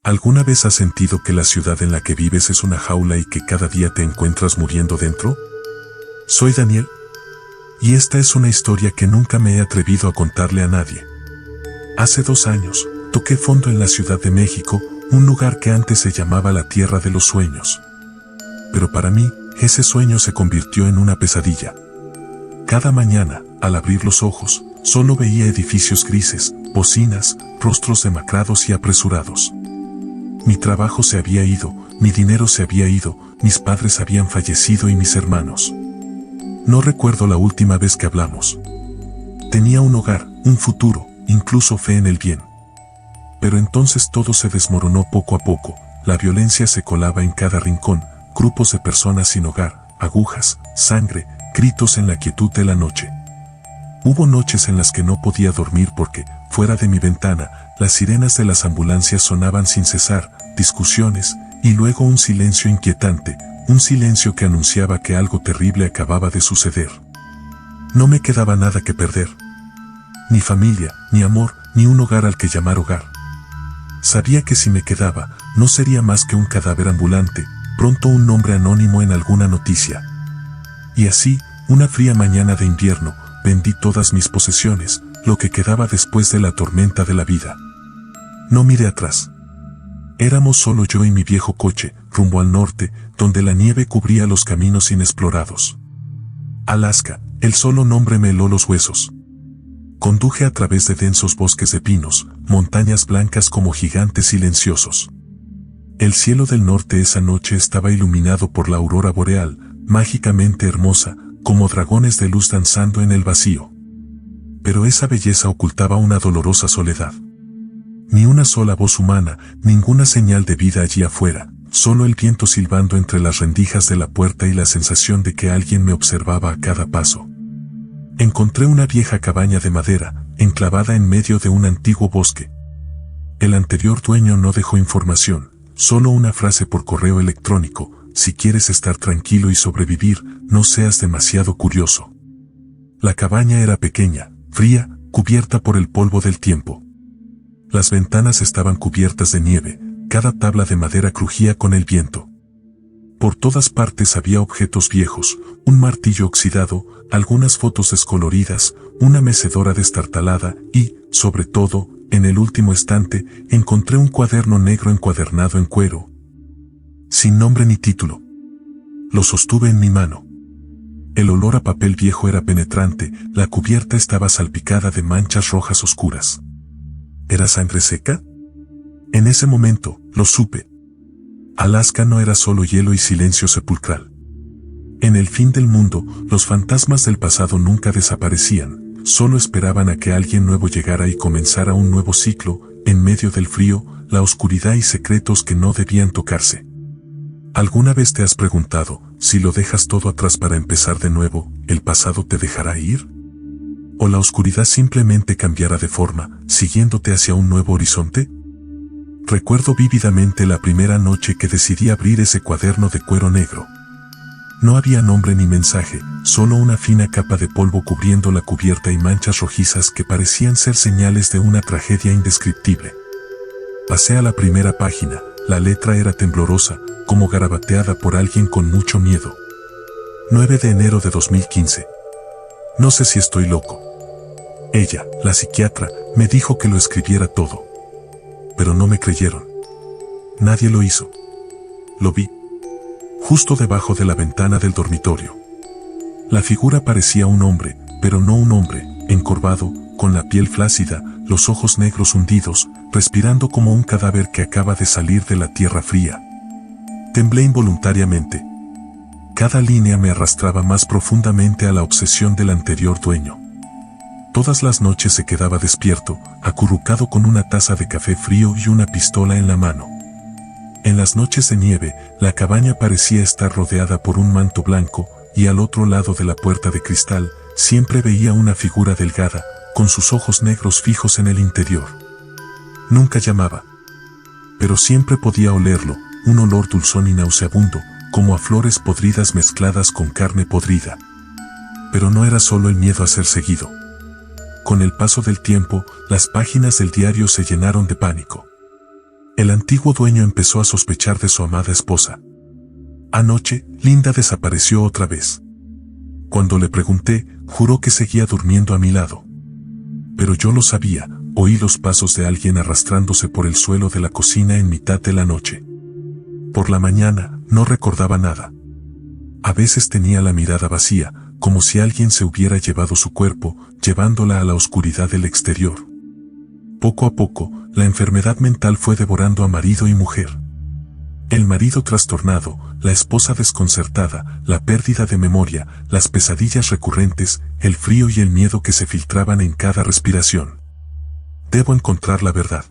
¿Alguna vez has sentido que la ciudad en la que vives es una jaula y que cada día te encuentras muriendo dentro? Soy Daniel. Y esta es una historia que nunca me he atrevido a contarle a nadie. Hace 2 años, toqué fondo en la Ciudad de México, un lugar que antes se llamaba la Tierra de los Sueños. Pero para mí, ese sueño se convirtió en una pesadilla. Cada mañana, al abrir los ojos, solo veía edificios grises, bocinas, rostros demacrados y apresurados. Mi trabajo se había ido, mi dinero se había ido, mis padres habían fallecido y mis hermanos. No recuerdo la última vez que hablamos. Tenía un hogar, un futuro, incluso fe en el bien. Pero entonces todo se desmoronó poco a poco, la violencia se colaba en cada rincón, grupos de personas sin hogar, agujas, sangre, gritos en la quietud de la noche. Hubo noches en las que no podía dormir porque, fuera de mi ventana, las sirenas de las ambulancias sonaban sin cesar, discusiones, y luego un silencio inquietante, un silencio que anunciaba que algo terrible acababa de suceder. No me quedaba nada que perder. Ni familia, ni amor, ni un hogar al que llamar hogar. Sabía que si me quedaba, no sería más que un cadáver ambulante, pronto un nombre anónimo en alguna noticia. Y así, una fría mañana de invierno, vendí todas mis posesiones, lo que quedaba después de la tormenta de la vida. No miré atrás. Éramos solo yo y mi viejo coche, rumbo al norte, donde la nieve cubría los caminos inexplorados. Alaska, el solo nombre me heló los huesos. Conduje a través de densos bosques de pinos, montañas blancas como gigantes silenciosos. El cielo del norte esa noche estaba iluminado por la aurora boreal, mágicamente hermosa, como dragones de luz danzando en el vacío. Pero esa belleza ocultaba una dolorosa soledad. Ni una sola voz humana, ninguna señal de vida allí afuera, solo el viento silbando entre las rendijas de la puerta y la sensación de que alguien me observaba a cada paso. Encontré una vieja cabaña de madera, enclavada en medio de un antiguo bosque. El anterior dueño no dejó información, solo una frase por correo electrónico: si quieres estar tranquilo y sobrevivir, no seas demasiado curioso. La cabaña era pequeña, fría, cubierta por el polvo del tiempo. Las ventanas estaban cubiertas de nieve, cada tabla de madera crujía con el viento. Por todas partes había objetos viejos, un martillo oxidado, algunas fotos descoloridas, una mecedora destartalada y, sobre todo, en el último estante, encontré un cuaderno negro encuadernado en cuero, sin nombre ni título. Lo sostuve en mi mano. El olor a papel viejo era penetrante, la cubierta estaba salpicada de manchas rojas oscuras. ¿Era sangre seca? En ese momento, lo supe. Alaska no era solo hielo y silencio sepulcral. En el fin del mundo, los fantasmas del pasado nunca desaparecían, solo esperaban a que alguien nuevo llegara y comenzara un nuevo ciclo, en medio del frío, la oscuridad y secretos que no debían tocarse. ¿Alguna vez te has preguntado, si lo dejas todo atrás para empezar de nuevo, el pasado te dejará ir? ¿O la oscuridad simplemente cambiará de forma, siguiéndote hacia un nuevo horizonte? Recuerdo vívidamente la primera noche que decidí abrir ese cuaderno de cuero negro. No había nombre ni mensaje, solo una fina capa de polvo cubriendo la cubierta y manchas rojizas que parecían ser señales de una tragedia indescriptible. Pasé a la primera página, la letra era temblorosa, como garabateada por alguien con mucho miedo. 9 de enero de 2015. No sé si estoy loco. Ella, la psiquiatra, me dijo que lo escribiera todo. Pero no me creyeron. Nadie lo hizo. Lo vi. Justo debajo de la ventana del dormitorio. La figura parecía un hombre, pero no un hombre, encorvado, con la piel flácida, los ojos negros hundidos, respirando como un cadáver que acaba de salir de la tierra fría. Temblé involuntariamente. Cada línea me arrastraba más profundamente a la obsesión del anterior dueño. Todas las noches se quedaba despierto, acurrucado con una taza de café frío y una pistola en la mano. En las noches de nieve, la cabaña parecía estar rodeada por un manto blanco, y al otro lado de la puerta de cristal, siempre veía una figura delgada, con sus ojos negros fijos en el interior. Nunca llamaba. Pero siempre podía olerlo, un olor dulzón y nauseabundo, como a flores podridas mezcladas con carne podrida. Pero no era solo el miedo a ser seguido. Con el paso del tiempo, las páginas del diario se llenaron de pánico. El antiguo dueño empezó a sospechar de su amada esposa. Anoche, Linda desapareció otra vez. Cuando le pregunté, juró que seguía durmiendo a mi lado. Pero yo lo sabía, oí los pasos de alguien arrastrándose por el suelo de la cocina en mitad de la noche. Por la mañana, no recordaba nada. A veces tenía la mirada vacía, como si alguien se hubiera llevado su cuerpo, llevándola a la oscuridad del exterior. Poco a poco, la enfermedad mental fue devorando a marido y mujer. El marido trastornado, la esposa desconcertada, la pérdida de memoria, las pesadillas recurrentes, el frío y el miedo que se filtraban en cada respiración. Debo encontrar la verdad.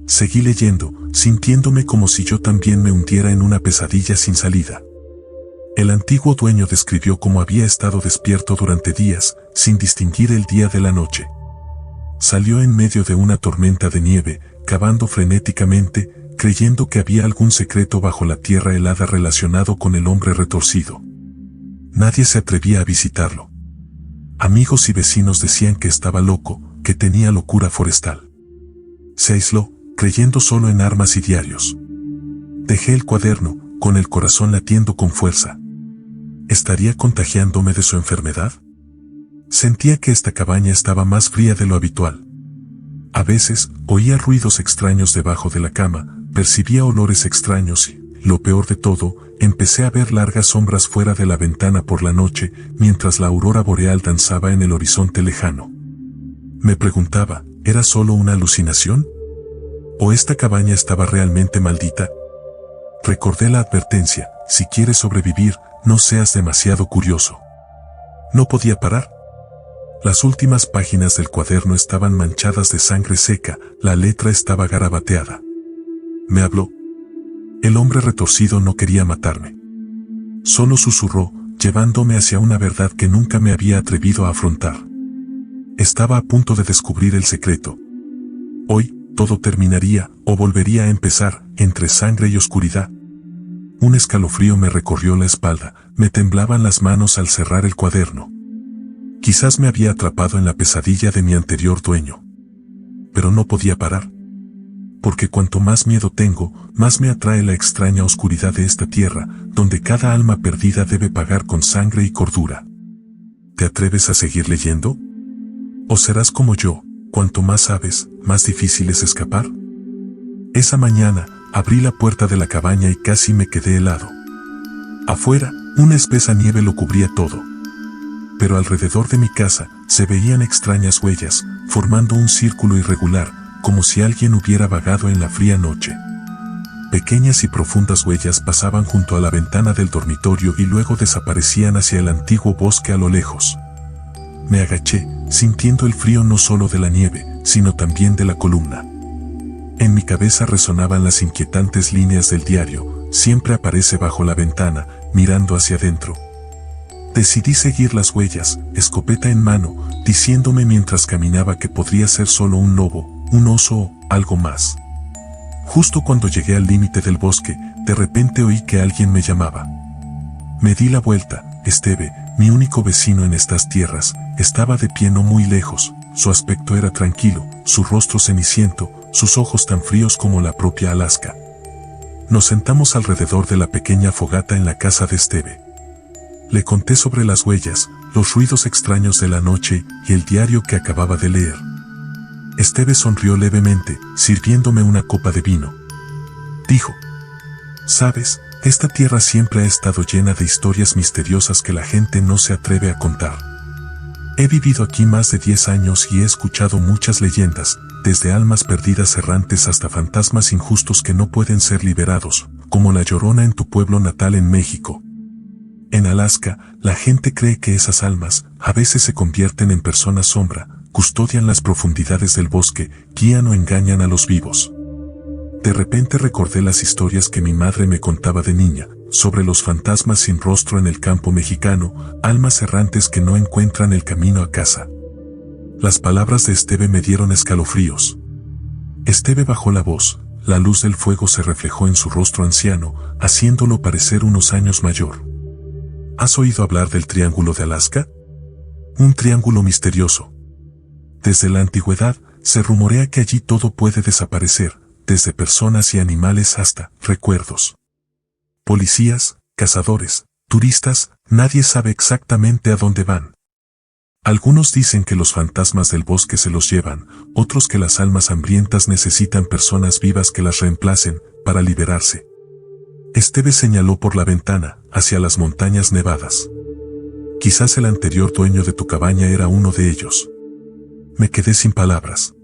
Seguí leyendo, sintiéndome como si yo también me hundiera en una pesadilla sin salida. El antiguo dueño describió cómo había estado despierto durante días, sin distinguir el día de la noche. Salió en medio de una tormenta de nieve, cavando frenéticamente, creyendo que había algún secreto bajo la tierra helada relacionado con el hombre retorcido. Nadie se atrevía a visitarlo. Amigos y vecinos decían que estaba loco, que tenía locura forestal. Se aisló, creyendo solo en armas y diarios. Dejé el cuaderno, con el corazón latiendo con fuerza. ¿Estaría contagiándome de su enfermedad? Sentía que esta cabaña estaba más fría de lo habitual. A veces, oía ruidos extraños debajo de la cama, percibía olores extraños y, lo peor de todo, empecé a ver largas sombras fuera de la ventana por la noche, mientras la aurora boreal danzaba en el horizonte lejano. Me preguntaba, ¿era solo una alucinación? ¿O esta cabaña estaba realmente maldita? Recordé la advertencia, si quieres sobrevivir, no seas demasiado curioso. No podía parar. Las últimas páginas del cuaderno estaban manchadas de sangre seca, la letra estaba garabateada. Me habló. El hombre retorcido no quería matarme. Solo susurró, llevándome hacia una verdad que nunca me había atrevido a afrontar. Estaba a punto de descubrir el secreto. Hoy, todo terminaría, o volvería a empezar, entre sangre y oscuridad. Un escalofrío me recorrió la espalda, me temblaban las manos al cerrar el cuaderno. Quizás me había atrapado en la pesadilla de mi anterior dueño. Pero no podía parar. Porque cuanto más miedo tengo, más me atrae la extraña oscuridad de esta tierra, donde cada alma perdida debe pagar con sangre y cordura. ¿Te atreves a seguir leyendo? ¿O serás como yo, cuanto más sabes, más difícil es escapar? Esa mañana, abrí la puerta de la cabaña y casi me quedé helado. Afuera, una espesa nieve lo cubría todo. Pero alrededor de mi casa, se veían extrañas huellas, formando un círculo irregular, como si alguien hubiera vagado en la fría noche. Pequeñas y profundas huellas pasaban junto a la ventana del dormitorio y luego desaparecían hacia el antiguo bosque a lo lejos. Me agaché, sintiendo el frío no solo de la nieve, sino también de la columna. En mi cabeza resonaban las inquietantes líneas del diario, siempre aparece bajo la ventana, mirando hacia adentro. Decidí seguir las huellas, escopeta en mano, diciéndome mientras caminaba que podría ser solo un lobo, un oso o algo más. Justo cuando llegué al límite del bosque, de repente oí que alguien me llamaba. Me di la vuelta. Esteve, mi único vecino en estas tierras, estaba de pie no muy lejos. Su aspecto era tranquilo, su rostro ceniciento, sus ojos tan fríos como la propia Alaska. Nos sentamos alrededor de la pequeña fogata en la casa de Esteve. Le conté sobre las huellas, los ruidos extraños de la noche y el diario que acababa de leer. Esteve sonrió levemente, sirviéndome una copa de vino. Dijo: «Sabes, esta tierra siempre ha estado llena de historias misteriosas que la gente no se atreve a contar. He vivido aquí más de 10 años y he escuchado muchas leyendas, desde almas perdidas errantes hasta fantasmas injustos que no pueden ser liberados, como la Llorona en tu pueblo natal en México. En Alaska, la gente cree que esas almas, a veces se convierten en personas sombra, custodian las profundidades del bosque, guían o engañan a los vivos». De repente recordé las historias que mi madre me contaba de niña, sobre los fantasmas sin rostro en el campo mexicano, almas errantes que no encuentran el camino a casa. Las palabras de Esteve me dieron escalofríos. Esteve bajó la voz, la luz del fuego se reflejó en su rostro anciano, haciéndolo parecer unos años mayor. ¿Has oído hablar del Triángulo de Alaska? Un triángulo misterioso. Desde la antigüedad, se rumorea que allí todo puede desaparecer, desde personas y animales hasta recuerdos. Policías, cazadores, turistas, nadie sabe exactamente a dónde van. Algunos dicen que los fantasmas del bosque se los llevan, otros que las almas hambrientas necesitan personas vivas que las reemplacen para liberarse. Esteve señaló por la ventana, hacia las montañas nevadas. Quizás el anterior dueño de tu cabaña era uno de ellos. Me quedé sin palabras.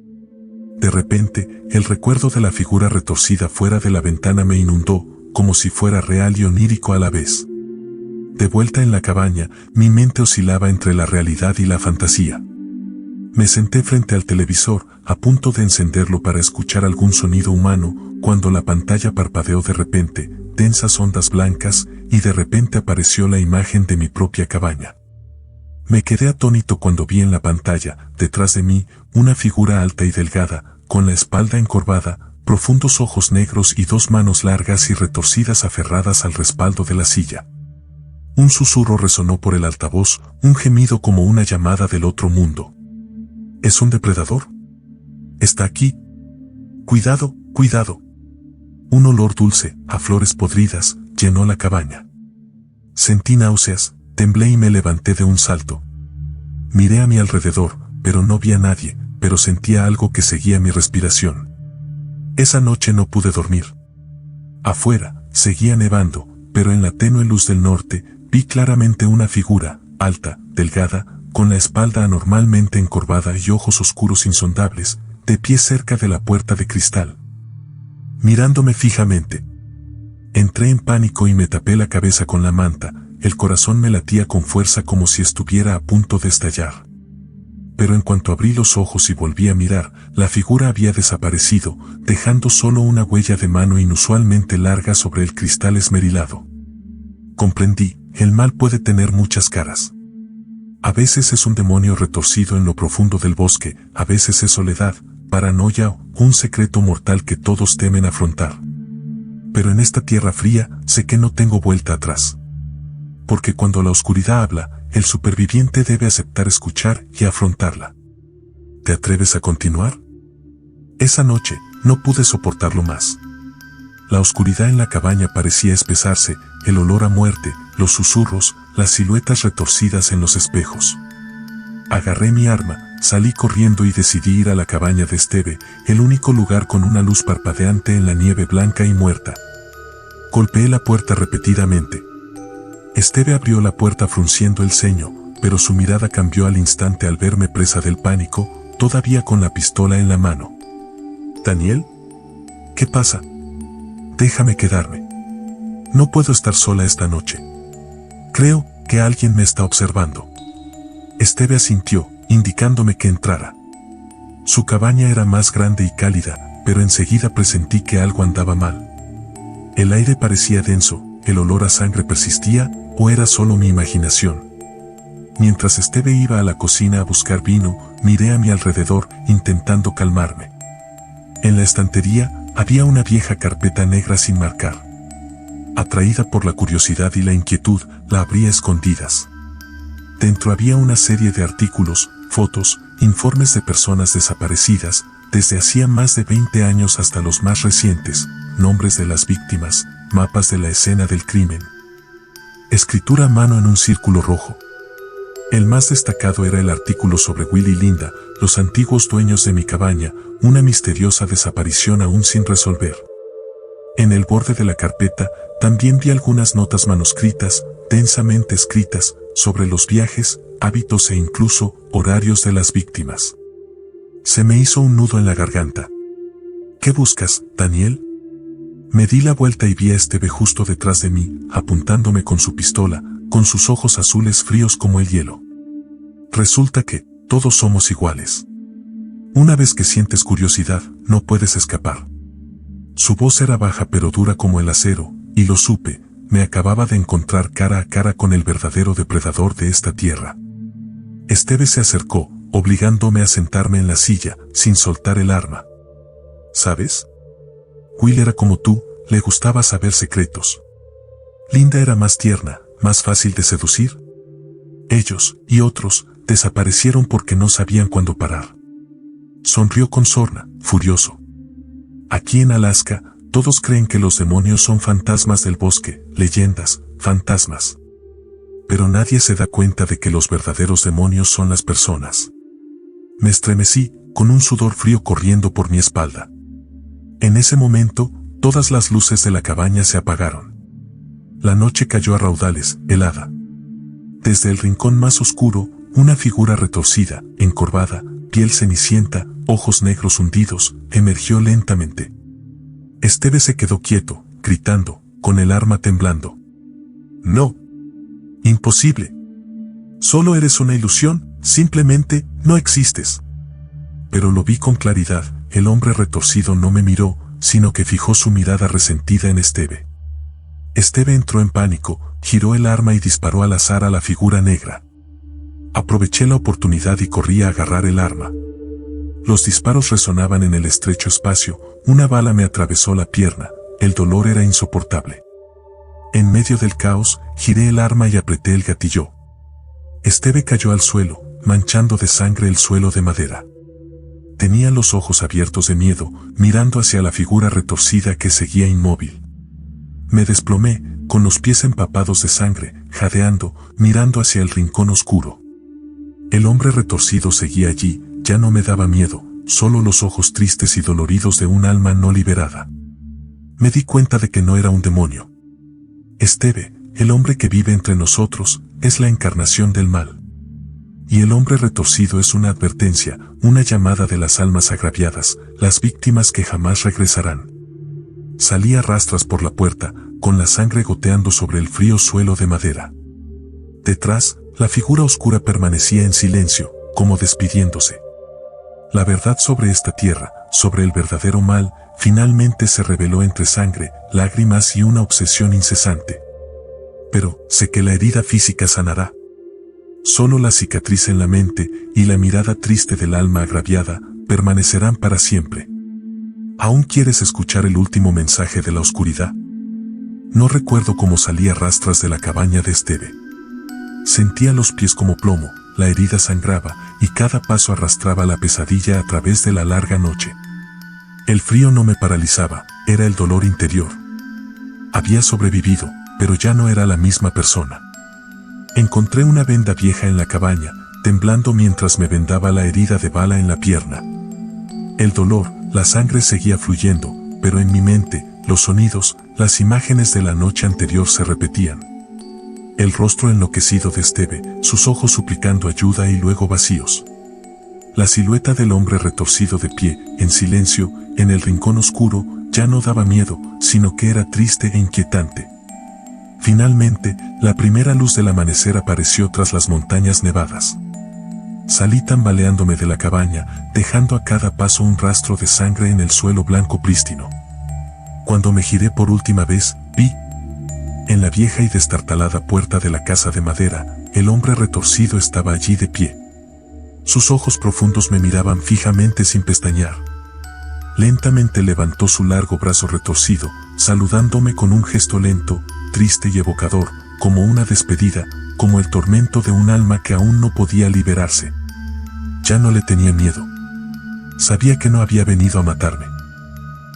De repente, el recuerdo de la figura retorcida fuera de la ventana me inundó, como si fuera real y onírico a la vez. De vuelta en la cabaña, mi mente oscilaba entre la realidad y la fantasía. Me senté frente al televisor, a punto de encenderlo para escuchar algún sonido humano, cuando la pantalla parpadeó de repente, densas ondas blancas, y de repente apareció la imagen de mi propia cabaña. Me quedé atónito cuando vi en la pantalla, detrás de mí, una figura alta y delgada, con la espalda encorvada, profundos ojos negros y dos manos largas y retorcidas aferradas al respaldo de la silla. Un susurro resonó por el altavoz, un gemido como una llamada del otro mundo. ¿Es un depredador? ¿Está aquí? Cuidado, cuidado. Un olor dulce, a flores podridas, llenó la cabaña. Sentí náuseas, temblé y me levanté de un salto. Miré a mi alrededor, pero no vi a nadie, pero sentía algo que seguía mi respiración. Esa noche no pude dormir. Afuera, seguía nevando, pero en la tenue luz del norte, vi claramente una figura, alta, delgada, con la espalda anormalmente encorvada y ojos oscuros insondables, de pie cerca de la puerta de cristal. Mirándome fijamente. Entré en pánico y me tapé la cabeza con la manta, el corazón me latía con fuerza como si estuviera a punto de estallar. Pero en cuanto abrí los ojos y volví a mirar, la figura había desaparecido, dejando solo una huella de mano inusualmente larga sobre el cristal esmerilado. Comprendí, el mal puede tener muchas caras. A veces es un demonio retorcido en lo profundo del bosque, a veces es soledad, paranoia o un secreto mortal que todos temen afrontar. Pero en esta tierra fría, sé que no tengo vuelta atrás. Porque cuando la oscuridad habla, el superviviente debe aceptar escuchar y afrontarla. ¿Te atreves a continuar? Esa noche, no pude soportarlo más. La oscuridad en la cabaña parecía espesarse, el olor a muerte, los susurros, las siluetas retorcidas en los espejos. Agarré mi arma, salí corriendo y decidí ir a la cabaña de Esteve, el único lugar con una luz parpadeante en la nieve blanca y muerta. Golpeé la puerta repetidamente. Esteve abrió la puerta frunciendo el ceño, pero su mirada cambió al instante al verme presa del pánico, todavía con la pistola en la mano. ¿Daniel? ¿Qué pasa? Déjame quedarme. No puedo estar sola esta noche. Creo que alguien me está observando. Esteve asintió, indicándome que entrara. Su cabaña era más grande y cálida, pero enseguida presentí que algo andaba mal. El aire parecía denso, el olor a sangre persistía, ¿o era solo mi imaginación? Mientras Esteve iba a la cocina a buscar vino, miré a mi alrededor, intentando calmarme. En la estantería, había una vieja carpeta negra sin marcar. Atraída por la curiosidad y la inquietud, la abrí a escondidas. Dentro había una serie de artículos, fotos, informes de personas desaparecidas, desde hacía más de 20 años hasta los más recientes, nombres de las víctimas, mapas de la escena del crimen. Escritura a mano en un círculo rojo. El más destacado era el artículo sobre Will y Linda, los antiguos dueños de mi cabaña, una misteriosa desaparición aún sin resolver. En el borde de la carpeta, también vi algunas notas manuscritas, densamente escritas, sobre los viajes, hábitos e incluso horarios de las víctimas. Se me hizo un nudo en la garganta. ¿Qué buscas, Daniel? Me di la vuelta y vi a Esteve justo detrás de mí, apuntándome con su pistola, con sus ojos azules fríos como el hielo. Resulta que, todos somos iguales. Una vez que sientes curiosidad, no puedes escapar. Su voz era baja pero dura como el acero, y lo supe, me acababa de encontrar cara a cara con el verdadero depredador de esta tierra. Esteve se acercó, obligándome a sentarme en la silla, sin soltar el arma. ¿Sabes? Will era como tú, le gustaba saber secretos. Linda era más tierna, más fácil de seducir. Ellos, y otros, desaparecieron porque no sabían cuándo parar. Sonrió con sorna, furioso. Aquí en Alaska, todos creen que los demonios son fantasmas del bosque, leyendas, fantasmas. Pero nadie se da cuenta de que los verdaderos demonios son las personas. Me estremecí, con un sudor frío corriendo por mi espalda. En ese momento, todas las luces de la cabaña se apagaron. La noche cayó a raudales, helada. Desde el rincón más oscuro, una figura retorcida, encorvada, piel cenicienta, ojos negros hundidos, emergió lentamente. Esteve se quedó quieto, gritando, con el arma temblando. No. Imposible. Solo eres una ilusión, simplemente no existes. Pero lo vi con claridad, el hombre retorcido no me miró, sino que fijó su mirada resentida en Esteve. Esteve entró en pánico, giró el arma y disparó al azar a la figura negra. Aproveché la oportunidad y corrí a agarrar el arma. Los disparos resonaban en el estrecho espacio, una bala me atravesó la pierna, el dolor era insoportable. En medio del caos, giré el arma y apreté el gatillo. Esteve cayó al suelo, manchando de sangre el suelo de madera. Tenía los ojos abiertos de miedo, mirando hacia la figura retorcida que seguía inmóvil. Me desplomé, con los pies empapados de sangre, jadeando, mirando hacia el rincón oscuro. El hombre retorcido seguía allí, ya no me daba miedo, solo los ojos tristes y doloridos de un alma no liberada. Me di cuenta de que no era un demonio. Esteve, el hombre que vive entre nosotros, es la encarnación del mal. Y el hombre retorcido es una advertencia, una llamada de las almas agraviadas, las víctimas que jamás regresarán. Salí a rastras por la puerta, con la sangre goteando sobre el frío suelo de madera. Detrás, la figura oscura permanecía en silencio, como despidiéndose. La verdad sobre esta tierra, sobre el verdadero mal, finalmente se reveló entre sangre, lágrimas y una obsesión incesante. Pero, sé que la herida física sanará. Solo la cicatriz en la mente y la mirada triste del alma agraviada permanecerán para siempre. ¿Aún quieres escuchar el último mensaje de la oscuridad? No recuerdo cómo salí a rastras de la cabaña de Esteve. Sentía los pies como plomo, la herida sangraba y cada paso arrastraba la pesadilla a través de la larga noche. El frío no me paralizaba, era el dolor interior. Había sobrevivido, pero ya no era la misma persona. Encontré una venda vieja en la cabaña, temblando mientras me vendaba la herida de bala en la pierna. El dolor, la sangre seguía fluyendo, pero en mi mente, los sonidos, las imágenes de la noche anterior se repetían. El rostro enloquecido de Esteve, sus ojos suplicando ayuda y luego vacíos. La silueta del hombre retorcido de pie, en silencio, en el rincón oscuro, ya no daba miedo, sino que era triste e inquietante. Finalmente, la primera luz del amanecer apareció tras las montañas nevadas. Salí tambaleándome de la cabaña, dejando a cada paso un rastro de sangre en el suelo blanco prístino. Cuando me giré por última vez, vi, en la vieja y destartalada puerta de la casa de madera, el hombre retorcido estaba allí de pie. Sus ojos profundos me miraban fijamente sin pestañear. Lentamente levantó su largo brazo retorcido, saludándome con un gesto lento, triste y evocador, como una despedida, como el tormento de un alma que aún no podía liberarse. Ya no le tenía miedo. Sabía que no había venido a matarme.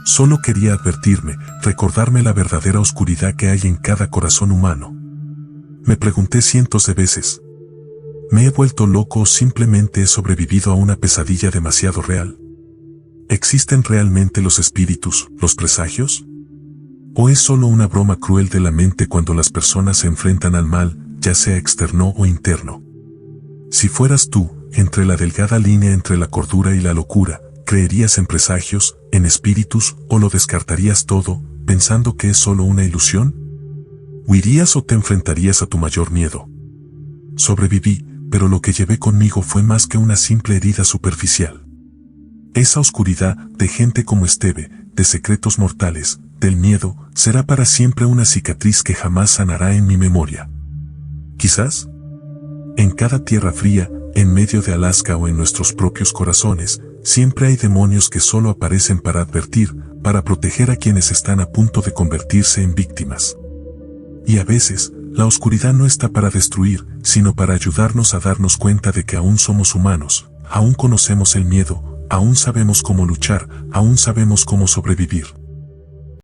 Solo quería advertirme, recordarme la verdadera oscuridad que hay en cada corazón humano. Me pregunté cientos de veces, ¿me he vuelto loco o simplemente he sobrevivido a una pesadilla demasiado real? ¿Existen realmente los espíritus, los presagios? ¿O es solo una broma cruel de la mente cuando las personas se enfrentan al mal, ya sea externo o interno? Si fueras tú, entre la delgada línea entre la cordura y la locura, ¿creerías en presagios, en espíritus, o lo descartarías todo, pensando que es solo una ilusión? ¿Huirías o te enfrentarías a tu mayor miedo? Sobreviví, pero lo que llevé conmigo fue más que una simple herida superficial. Esa oscuridad, de gente como Esteve, de secretos mortales, del miedo, será para siempre una cicatriz que jamás sanará en mi memoria. Quizás, en cada tierra fría, en medio de Alaska o en nuestros propios corazones, siempre hay demonios que solo aparecen para advertir, para proteger a quienes están a punto de convertirse en víctimas. Y a veces, la oscuridad no está para destruir, sino para ayudarnos a darnos cuenta de que aún somos humanos, aún conocemos el miedo, aún sabemos cómo luchar, aún sabemos cómo sobrevivir.